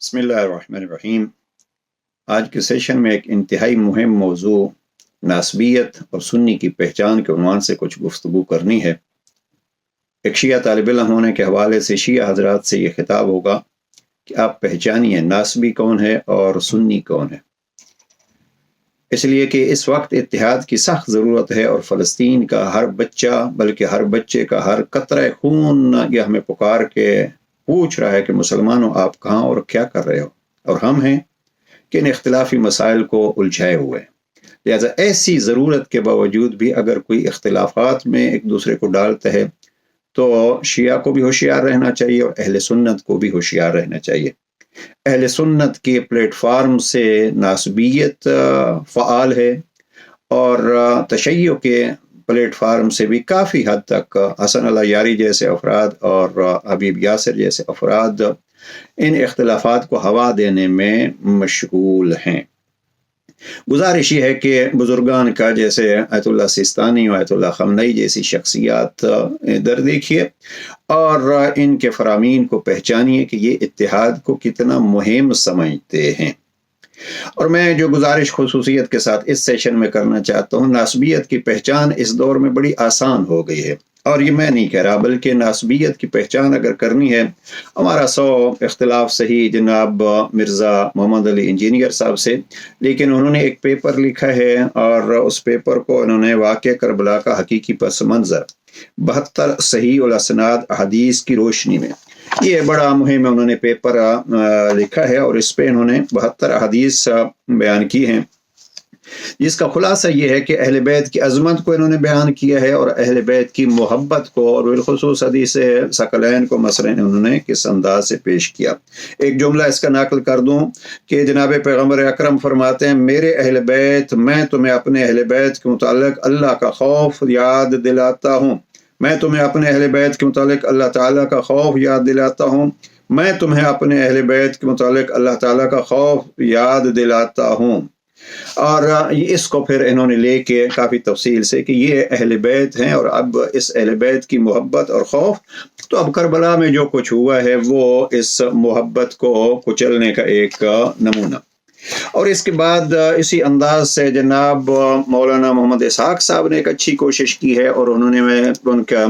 بسم اللہ الرحمن الرحیم۔ آج کے سیشن میں ایک انتہائی مہم موضوع ناسبیت اور سنی کی پہچان کے عنوان سے کچھ گفتگو کرنی ہے۔ ایک شیعہ طالب علم ہونے کے حوالے سے شیعہ حضرات سے یہ خطاب ہوگا کہ آپ پہچانیے ناسبی کون ہے اور سنی کون ہے، اس لیے کہ اس وقت اتحاد کی سخت ضرورت ہے اور فلسطین کا ہر بچہ بلکہ ہر بچے کا ہر قطرہ خون یہ ہمیں پکار کے پوچھ رہا ہے کہ مسلمانوں آپ کہاں اور کیا کر رہے ہو، اور ہم ہیں کہ ان اختلافی مسائل کو الجھائے ہوئے ہیں۔ لہذا ایسی ضرورت کے باوجود بھی اگر کوئی اختلافات میں ایک دوسرے کو ڈالتا ہے تو شیعہ کو بھی ہوشیار رہنا چاہیے اور اہل سنت کو بھی ہوشیار رہنا چاہیے۔ اہل سنت کے پلیٹ فارم سے ناسبیت فعال ہے اور تشیع کے پلیٹ فارم سے بھی کافی حد تک حسن اللہ یاری جیسے افراد اور حبیب یاسر جیسے افراد ان اختلافات کو ہوا دینے میں مشغول ہیں۔ گزارش یہ ہے کہ بزرگان کا جیسے آیت اللہ سیستانی و آیت اللہ خامنئی جیسی شخصیات در دیکھیے اور ان کے فرامین کو پہچانیے کہ یہ اتحاد کو کتنا مہم سمجھتے ہیں۔ اور میں جو گزارش خصوصیت کے ساتھ اس سیشن میں کرنا چاہتا ہوں، ناسبیت کی پہچان اس دور میں بڑی آسان ہو گئی ہے، اور یہ میں نہیں کہہ رہا بلکہ ناسبیت کی پہچان اگر کرنی ہے، ہمارا 100 اختلاف صحیح جناب مرزا محمد علی انجینئر صاحب سے، لیکن انہوں نے ایک پیپر لکھا ہے اور اس پیپر کو انہوں نے واقعہ کربلا کا حقیقی پس منظر 72 صحیح الاسناد احادیث کی روشنی میں، یہ بڑا مہم انہوں نے پیپر لکھا ہے اور اس پہ انہوں نے 72 احادیث بیان کی ہیں، جس کا خلاصہ یہ ہے کہ اہل بیت کی عظمت کو انہوں نے بیان کیا ہے اور اہل بیت کی محبت کو اور بالخصوص حدیث ثقلین کو مثلا انہوں نے کس انداز سے پیش کیا۔ ایک جملہ اس کا نقل کر دوں کہ جناب پیغمبر اکرم فرماتے ہیں، میرے اہل بیت، میں تمہیں اپنے اہل بیت کے متعلق اللہ کا خوف یاد دلاتا ہوں، میں تمہیں اپنے اہل بیت کے متعلق اللہ تعالیٰ کا خوف یاد دلاتا ہوں، میں تمہیں اپنے اہل بیت کے متعلق اللہ تعالیٰ کا خوف یاد دلاتا ہوں۔ اور اس کو پھر انہوں نے لے کے کافی تفصیل سے کہ یہ اہل بیت ہیں، اور اب اس اہل بیت کی محبت اور خوف تو اب کربلا میں جو کچھ ہوا ہے وہ اس محبت کو کچلنے کا ایک نمونہ۔ اور اس کے بعد اسی انداز سے جناب مولانا محمد اسحاق صاحب نے ایک اچھی کوشش کی ہے، اور انہوں نے، میں ان کا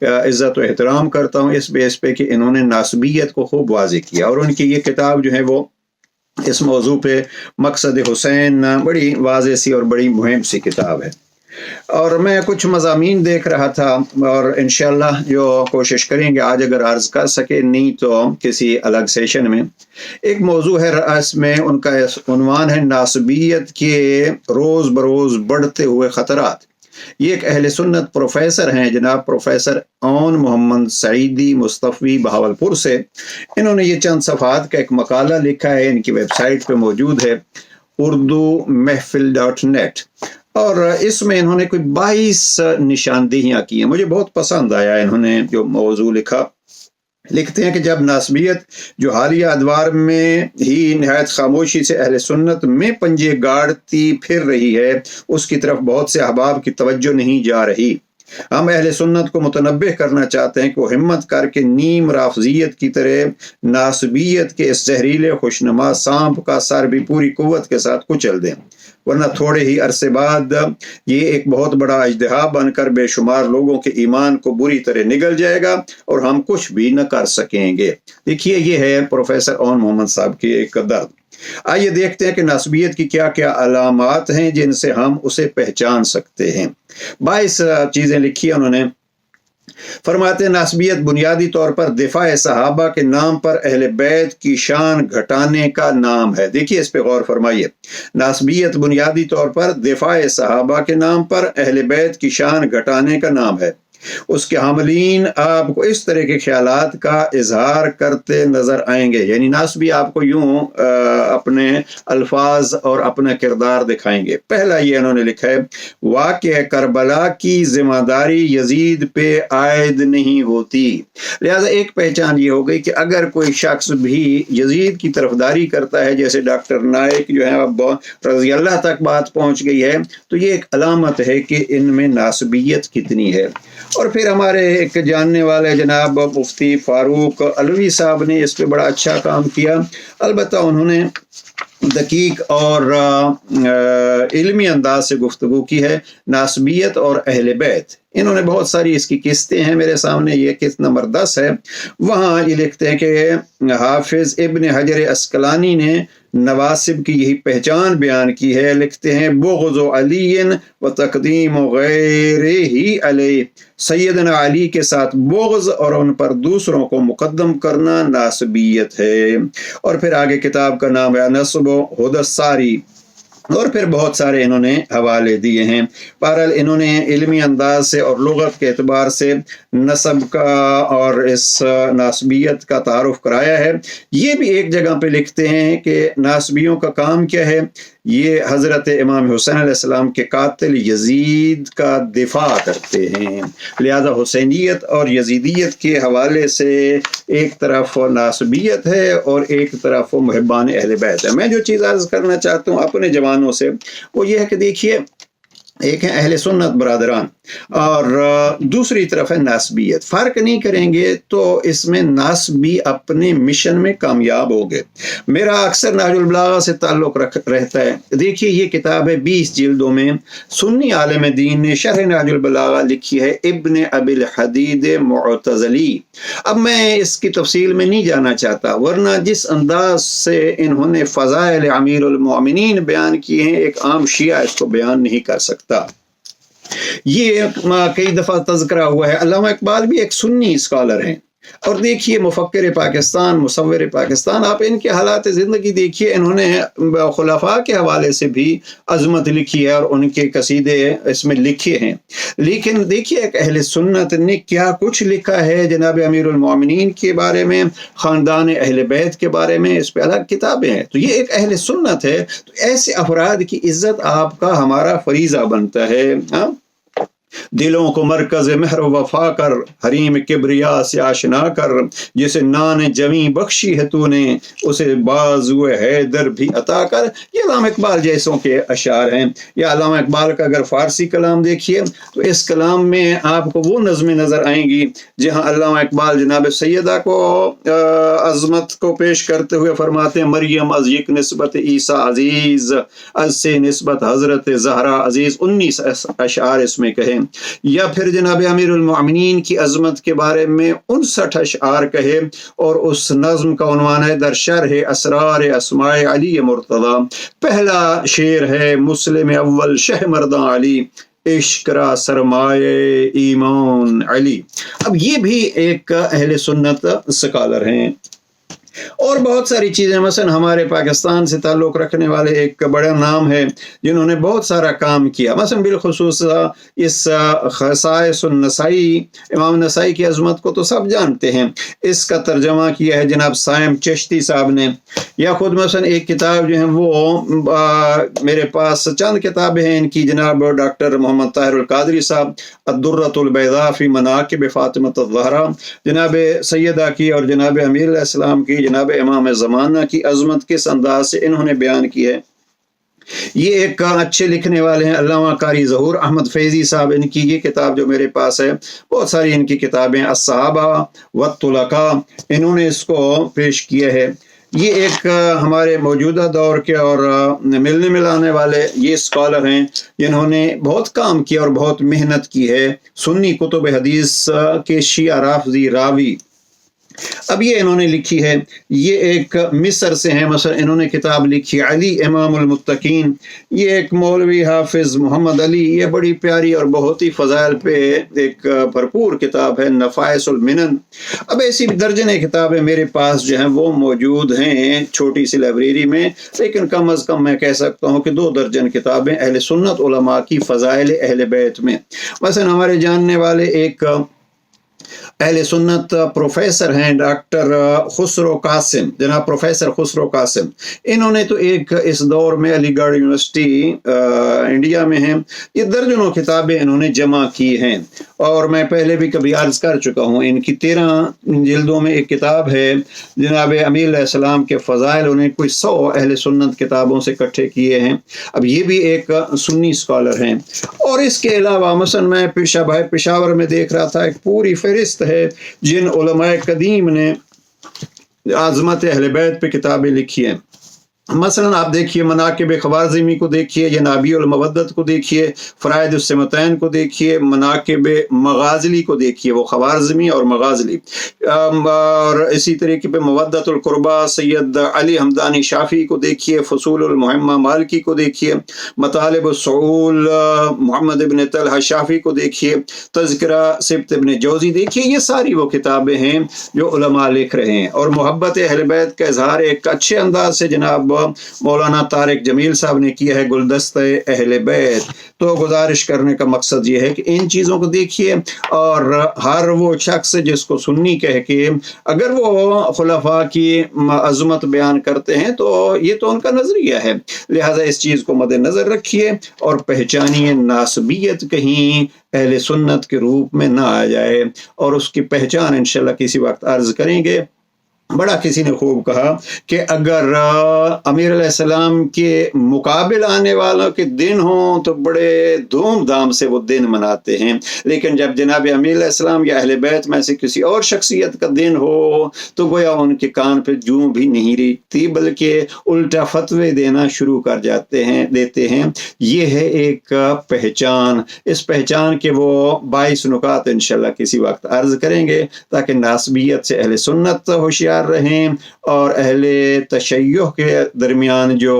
عزت و احترام کرتا ہوں اس بیس پہ کہ انہوں نے ناسبیت کو خوب واضح کیا، اور ان کی یہ کتاب جو ہے وہ اس موضوع پہ مقصد حسین بڑی واضح سی اور بڑی مہم سی کتاب ہے۔ اور میں کچھ مضامین دیکھ رہا تھا اور انشاءاللہ جو کوشش کریں گے آج اگر عرض کر سکے، نہیں تو کسی الگ سیشن میں۔ ایک موضوع ہے رأس میں، ان کا عنوان ہے ناسبیت کے روز بروز بڑھتے ہوئے خطرات۔ یہ ایک اہل سنت پروفیسر ہیں جناب پروفیسر اون محمد سعیدی مصطفی بہاولپور سے، انہوں نے یہ چند صفحات کا ایک مقالہ لکھا ہے، ان کی ویب سائٹ پہ موجود ہے urdu-mahfil.net، اور اس میں انہوں نے کوئی 22 نشاندہیاں کی ہیں۔ مجھے بہت پسند آیا انہوں نے جو موضوع لکھا۔ لکھتے ہیں کہ جب ناسبیت جو حالیہ ادوار میں ہی نہایت خاموشی سے اہل سنت میں پنجے گاڑتی پھر رہی ہے، اس کی طرف بہت سے احباب کی توجہ نہیں جا رہی۔ ہم اہل سنت کو متنبہ کرنا چاہتے ہیں کہ وہ ہمت کر کے نیم رافضیت کی طرح ناسبیت کے اس زہریلے خوشنما سانپ کا سر بھی پوری قوت کے ساتھ کچل دیں، ورنہ تھوڑے ہی عرصے بعد یہ ایک بہت بڑا اژدہا بن کر بے شمار لوگوں کے ایمان کو بری طرح نگل جائے گا اور ہم کچھ بھی نہ کر سکیں گے۔ دیکھیے یہ ہے پروفیسر اون محمد صاحب کی ایک درد۔ آئیے دیکھتے ہیں کہ ناسبیت کی کیا کیا علامات ہیں جن سے ہم اسے پہچان سکتے ہیں۔ 22 چیزیں لکھی انہوں نے۔ فرماتے ہیں ناسبیت بنیادی طور پر دفاع صحابہ کے نام پر اہل بیت کی شان گھٹانے کا نام ہے۔ دیکھیے اس پہ غور فرمائیے، ناسبیت بنیادی طور پر دفاع صحابہ کے نام پر اہل بیت کی شان گھٹانے کا نام ہے۔ اس کے حاملین آپ کو اس طرح کے خیالات کا اظہار کرتے نظر آئیں گے، یعنی ناسبی آپ کو یوں اپنے الفاظ اور اپنا کردار دکھائیں گے۔ پہلا یہ انہوں نے لکھا ہے، واقعہ کربلا کی ذمہ داری یزید پہ عائد نہیں ہوتی۔ لہذا ایک پہچان یہ ہو گئی کہ اگر کوئی شخص بھی یزید کی طرفداری کرتا ہے، جیسے ڈاکٹر نائک جو ہے اب رضی اللہ تک بات پہنچ گئی ہے، تو یہ ایک علامت ہے کہ ان میں ناسبیت کتنی ہے۔ اور پھر ہمارے ایک جاننے والے جناب مفتی فاروق علوی صاحب نے اس پہ بڑا اچھا کام کیا، البتہ انہوں نے دقیق اور علمی انداز سے گفتگو کی ہے۔ ناسبیت اور اہل بیت، انہوں نے بہت ساری اس کی قسطیں ہیں میرے سامنے، یہ قسط نمبر 10 ہے۔ وہاں یہ لکھتے ہیں کہ حافظ ابن حجر اسقلانی نے نواسب کی یہی پہچان بیان کی ہے، لکھتے ہیں بغض علی و تقدیم غیر ہی علیہ، سیدنا علی کے ساتھ بغض اور ان پر دوسروں کو مقدم کرنا ناسبیت ہے۔ اور پھر آگے کتاب کا نام ہے نسب و ہدى الساری، اور پھر بہت سارے انہوں نے حوالے دیے ہیں۔ بہرحال انہوں نے علمی انداز سے اور لغت کے اعتبار سے نسب کا اور اس ناسبیت کا تعارف کرایا ہے۔ یہ بھی ایک جگہ پہ لکھتے ہیں کہ ناسبیوں کا کام کیا ہے، یہ حضرت امام حسین علیہ السلام کے قاتل یزید کا دفاع کرتے ہیں، لہذا حسینیت اور یزیدیت کے حوالے سے ایک طرف ناسبیت ہے اور ایک طرف محبان اہل بیت ہے۔ میں جو چیز عرض کرنا چاہتا ہوں اپنے جوانوں سے وہ یہ ہے کہ دیکھیے، ایک ہے اہل سنت برادران اور دوسری طرف ہے ناسبیت۔ فرق نہیں کریں گے تو اس میں ناسبی اپنے مشن میں کامیاب ہوگے۔ میرا اکثر نہج البلاغہ سے تعلق رہتا ہے۔ دیکھیے یہ کتاب ہے 20 جلدوں میں، سنی عالم دین نے شرح نہج البلاغہ لکھی ہے ابن ابی الحدید معتزلی۔ اب میں اس کی تفصیل میں نہیں جانا چاہتا، ورنہ جس انداز سے انہوں نے فضائل امیر المؤمنین بیان کیے ہیں ایک عام شیعہ اس کو بیان نہیں کر سکتا۔ یہ کئی دفعہ تذکرہ ہوا ہے، علامہ اقبال بھی ایک سنی اسکالر ہیں، اور دیکھیے مفکر پاکستان، مصور پاکستان، آپ ان کے حالات زندگی دیکھیے، انہوں نے خلفاء کے حوالے سے بھی عظمت لکھی ہے اور ان کے قصیدے اس میں لکھے ہیں، لیکن دیکھیے ایک اہل سنت نے کیا کچھ لکھا ہے جناب امیر المومنین کے بارے میں، خاندان اہل بیت کے بارے میں، اس پہ الگ کتابیں ہیں۔ تو یہ ایک اہل سنت ہے، تو ایسے افراد کی عزت آپ کا ہمارا فریضہ بنتا ہے۔ دلوں کو مرکز مہر و وفا کر، حریم کبریا سے آشنا کر، جسے نان جمی بخشی ہے تو نے، اسے بازو حیدر بھی عطا کر۔ یہ علامہ اقبال جیسوں کے اشعار ہیں۔ یا علامہ اقبال کا اگر فارسی کلام دیکھیے تو اس کلام میں آپ کو وہ نظمیں نظر آئیں گی جہاں علامہ اقبال جناب سیدہ کو عظمت کو پیش کرتے ہوئے فرماتے ہیں مریم از یک نسبت عیسیٰ عزیز، از سے نسبت حضرت زہرا عزیز، 19 اشعار اس میں کہیں۔ یا پھر جناب امیر المؤمنین کی عظمت کے بارے میں 59 اشعار کہے، اور اس نظم کا عنوان ہے در شرح اسرار اسماء علی مرتضی۔ پہلا شعر ہے مسلم اول شہ مرداں علی، عشق را سرمایہ ایمان علی۔ اب یہ بھی ایک اہل سنت اسکالر ہیں۔ اور بہت ساری چیزیں، مثلا ہمارے پاکستان سے تعلق رکھنے والے ایک بڑا نام ہے جنہوں نے بہت سارا کام کیا، مثلا بالخصوص اس خصائص النسائی، امام نسائی کی عظمت کو تو سب جانتے ہیں، اس کا ترجمہ کیا ہے جناب سائم چشتی صاحب نے۔ یا خود مثلا ایک کتاب جو ہے وہ میرے پاس چند کتابیں ہیں ان کی، جناب ڈاکٹر محمد طاہر القادری صاحب الدرۃ البیضاء فی مناقب فاطمۃ الزہرا، جناب سیدہ کی اور جناب امیر علیہ السلام کی، جناب امام زمانہ کی عظمت کس انداز سے انہوں نے بیان کی ہے۔ یہ ایک اچھے لکھنے والے ہیں علامہ قاری ظہور احمد فیضی صاحب، ان کی یہ کتاب جو میرے پاس ہے، بہت ساری ان کی کتابیں الصحابہ والطلقاء، انہوں نے اس کو پیش کیا ہے۔ یہ ایک ہمارے موجودہ دور کے اور ملنے ملانے والے یہ اسکالر ہیں جنہوں نے بہت کام کیا اور بہت محنت کی ہے، سنی کتب حدیث کے شیعہ رافضی راوی۔ اب یہ انہوں نے لکھی ہے، یہ ایک مصر سے ہیں، مثلا انہوں نے کتاب لکھی علی امام المتقین۔ یہ ایک مولوی حافظ محمد علی، یہ بڑی پیاری اور بہت ہی فضائل پہ ایک بھرپور کتاب ہے نفائس المنن۔ اب ایسی درجن کتابیں میرے پاس جو ہیں وہ موجود ہیں چھوٹی سی لائبریری میں، لیکن کم از کم میں کہہ سکتا ہوں کہ 2 درجن کتابیں اہل سنت علماء کی فضائل اہل بیت میں۔ مثلا ہمارے جاننے والے ایک اہل سنت پروفیسر ہیں ڈاکٹر خسرو قاسم، جناب پروفیسر خسرو قاسم، انہوں نے تو ایک اس دور میں علی گڑھ یونیورسٹی انڈیا میں ہیں، یہ درجنوں کتابیں انہوں نے جمع کی ہیں، اور میں پہلے بھی کبھی عرض کر چکا ہوں، ان کی 13 جلدوں میں ایک کتاب ہے جناب امیر علیہ السلام کے فضائل، انہیں کوئی 100 اہل سنت کتابوں سے اکٹھے کیے ہیں۔ اب یہ بھی ایک سنی اسکالر ہیں، اور اس کے علاوہ مثلا میں پشاور میں دیکھ رہا تھا، ایک پوری فہرست ہے جن علماء قدیم نے عظمت اہل بیت پہ کتابیں لکھی ہیں۔ مثلا آپ دیکھیے مناقب خوارزمی کو دیکھیے، یا نابی المودت کو دیکھیے، فرائد السمتین کو دیکھیے، مناقب مغازلی کو دیکھیے، وہ خوارزمی اور مغازلی، اور اسی طریقے پہ مودت القربہ سید علی حمدانی شافعی کو دیکھیے، فصول المحمہ مالکی کو دیکھیے، مطالب السعول محمد ابن طلحہ شافعی کو دیکھیے، تذکرہ سبت ابن جوزی دیکھیے، یہ ساری وہ کتابیں ہیں جو علماء لکھ رہے ہیں۔ اور محبت اہل بیت کا اظہار ایک اچھے انداز سے جناب مولانا طارق جمیل صاحب نے کیا ہے، گلدستہ اہل بیت۔ تو گزارش کرنے کا مقصد یہ ہے کہ ان چیزوں کو دیکھیے، اور ہر وہ شخص جس کو سنی کہہ کے اگر وہ خلفاء کی عظمت بیان کرتے ہیں تو یہ تو ان کا نظریہ ہے، لہذا اس چیز کو مد نظر رکھیے اور پہچانیے، ناسبیت کہیں اہل سنت کے روپ میں نہ آ جائے، اور اس کی پہچان انشاءاللہ کسی وقت عرض کریں گے۔ بڑا کسی نے خوب کہا کہ اگر امیر علیہ السلام کے مقابل آنے والوں کے دن ہوں تو بڑے دھوم دھام سے وہ دن مناتے ہیں، لیکن جب جناب امیر علیہ السلام یا اہل بیت میں سے کسی اور شخصیت کا دن ہو تو گویا ان کے کان پہ جوں بھی نہیں ریگتی، بلکہ الٹا فتوے دینا شروع کر دیتے ہیں۔ یہ ہے ایک پہچان، اس پہچان کے وہ 22 نکات انشاءاللہ کسی وقت عرض کریں گے، تاکہ ناسبیت سے اہل سنت ہوشیار رہیں، اور اہل تشیع کے درمیان جو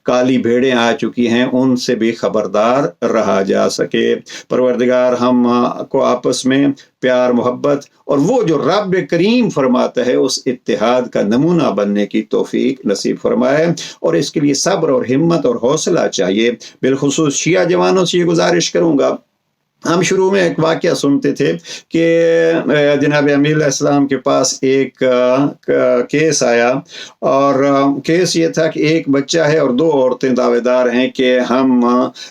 کالی بھیڑیں آ چکی ہیں ان سے بھی خبردار رہا جا سکے۔ پروردگار ہم کو آپس میں پیار محبت اور وہ جو رب کریم فرماتا ہے اس اتحاد کا نمونہ بننے کی توفیق نصیب فرمائے، اور اس کے لیے صبر اور ہمت اور حوصلہ چاہیے۔ بالخصوص شیعہ جوانوں سے یہ گزارش کروں گا، ہم شروع میں ایک واقعہ سنتے تھے کہ جناب امیر علیہ السلام کے پاس ایک کیس آیا، اور کیس یہ تھا کہ ایک بچہ ہے اور 2 عورتیں دعوے دار ہیں کہ ہم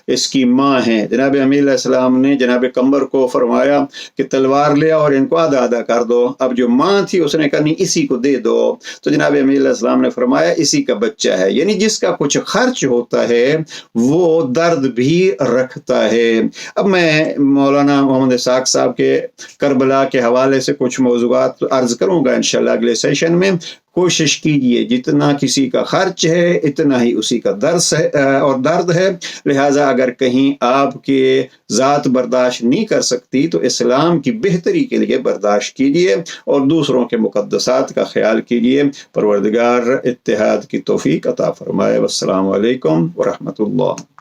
اس کی ماں ہیں۔ جناب امیر علیہ السلام نے جناب قمر کو فرمایا کہ تلوار لیا اور ان کو آدھا آدھا کر دو۔ اب جو ماں تھی اس نے کہا نہیں اسی کو دے دو، تو جناب امیر علیہ السلام نے فرمایا اسی کا بچہ ہے، یعنی جس کا کچھ خرچ ہوتا ہے وہ درد بھی رکھتا ہے۔ اب میں مولانا محمد اسحاق صاحب کے کربلا کے حوالے سے کچھ موضوعات عرض کروں گا انشاءاللہ اگلے سیشن میں۔ کوشش کیجئے جتنا کسی کا خرچ ہے اتنا ہی اسی کا درد ہے، لہٰذا اگر کہیں آپ کے ذات برداشت نہیں کر سکتی تو اسلام کی بہتری کے لیے برداشت کیجئے اور دوسروں کے مقدسات کا خیال کیجئے۔ پروردگار اتحاد کی توفیق عطا فرمائے۔ والسلام علیکم ورحمۃ اللہ۔